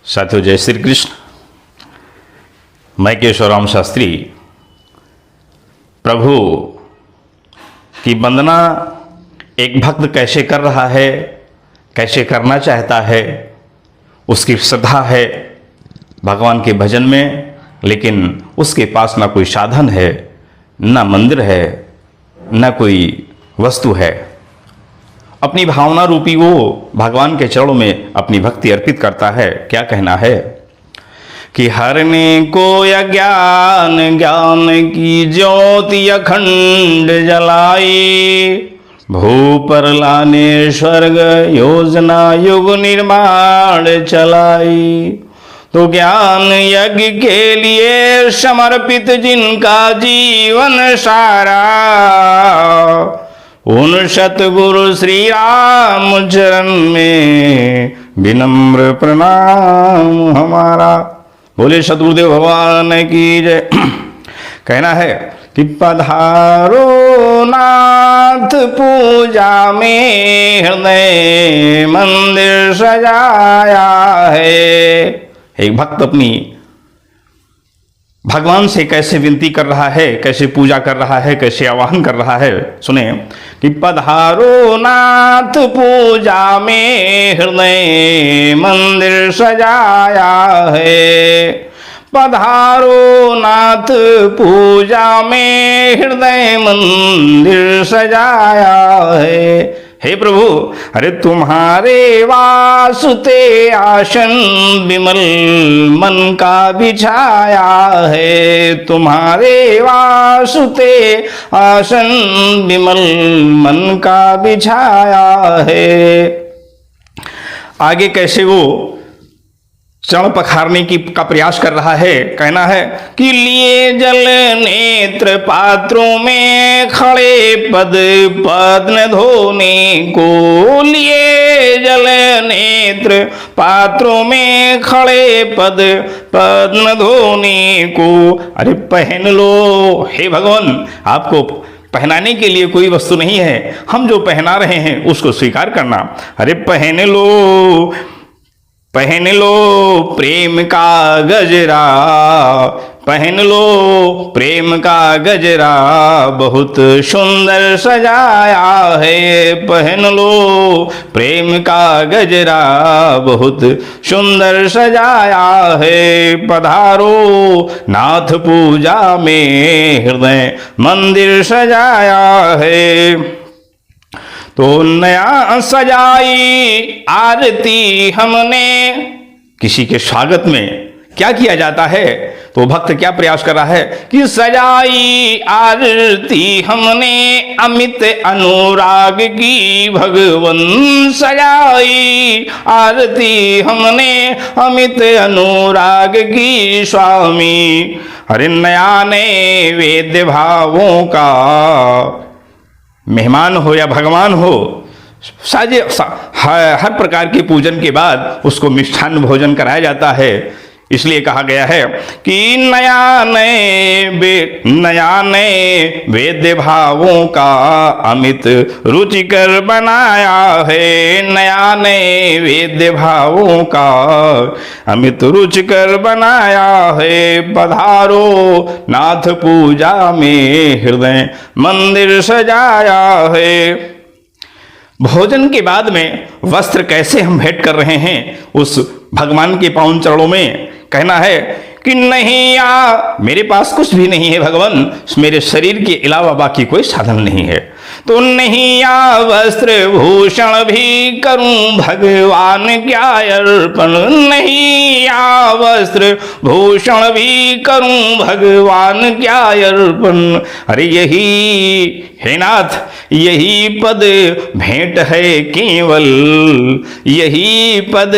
साथियों, जय श्री कृष्ण। मैं केशवराम शास्त्री प्रभु की वंदना एक भक्त कैसे कर रहा है, कैसे करना चाहता है, उसकी श्रद्धा है भगवान के भजन में, लेकिन उसके पास ना कोई साधन है, ना मंदिर है, ना कोई वस्तु है। अपनी भावना रूपी वो भगवान के चरणों में अपनी भक्ति अर्पित करता है। क्या कहना है कि हरने को अज्ञान ज्ञान की ज्योति अखंड जलाई, भू पर लाने स्वर्ग योजना युग निर्माण चलाई। तो ज्ञान यज्ञ के लिए समर्पित जिनका जीवन सारा, उन सतगुरु श्री राम चरण में विनम्र प्रणाम हमारा। बोले सतगुरुदेव भगवान की जय। कहना है कि पधारो नाथ पूजा में हृदय मंदिर सजाया है। एक भक्त अपनी भगवान से कैसे विनती कर रहा है, कैसे पूजा कर रहा है, कैसे आवाहन कर रहा है। सुने कि पधारो नाथ पूजा में हृदय मंदिर सजाया है। पधारो नाथ पूजा में हृदय मंदिर सजाया है। हे प्रभु, अरे तुम्हारे वासुते आसन विमल मन का बिछाया है। तुम्हारे वासुते आसन विमल मन का बिछाया है। आगे कैसे वो चरण पखारने का प्रयास कर रहा है। कहना है कि लिए जल नेत्र पात्रों में खड़े पद पद्म धोने को। लिए जल नेत्र पात्रों में खड़े पद पद्म धोने को। अरे पहन लो हे भगवान, आपको पहनाने के लिए कोई वस्तु नहीं है, हम जो पहना रहे हैं उसको स्वीकार करना। अरे पहन लो प्रेम का गजरा, पहन लो प्रेम का गजरा, बहुत सुंदर सजाया है। पहन लो प्रेम का गजरा, बहुत सुंदर सजाया है। पधारो नाथ पूजा में हृदय मंदिर सजाया है। तो नया सजाई आरती हमने। किसी के स्वागत में क्या किया जाता है, तो भक्त क्या प्रयास कर रहा है कि सजाई आरती हमने अमित अनुराग की भगवन। सजाई आरती हमने अमित अनुराग की स्वामी। अरे नया नए वेद्य भावों का मेहमान हो या भगवान हो, हर प्रकार के पूजन के बाद उसको मिष्ठान्न भोजन कराया जाता है। इसलिए कहा गया है कि नया नए वेद्य भावों का अमित रुचिकर बनाया है। नया नए वेद्य भावों का अमित रुचिकर बनाया है। पधारो नाथ पूजा में हृदय मंदिर सजाया है। भोजन के बाद में वस्त्र कैसे हम भेंट कर रहे हैं उस भगवान के पावन चरणों में। कहना है कि नहीं मेरे पास कुछ भी नहीं है भगवान, मेरे शरीर के अलावा बाकी कोई साधन नहीं है। तो नहीं वस्त्र भूषण भी करूं भगवान क्या अर्पण। नहीं वस्त्र भूषण भी करूं भगवान क्या अर्पण। अरे यही हे नाथ, यही पद भेंट है केवल, यही पद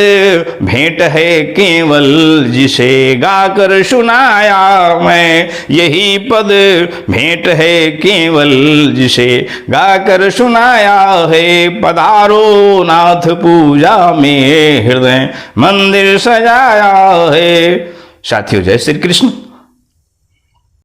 भेंट है केवल, जिसे गाकर सुनाया मैं। यही पद भेंट है केवल, जिसे गाकर सुनाया है। पधारो नाथ पूजा में हृदय मंदिर सजाया है। साथियों, जय श्री कृष्ण।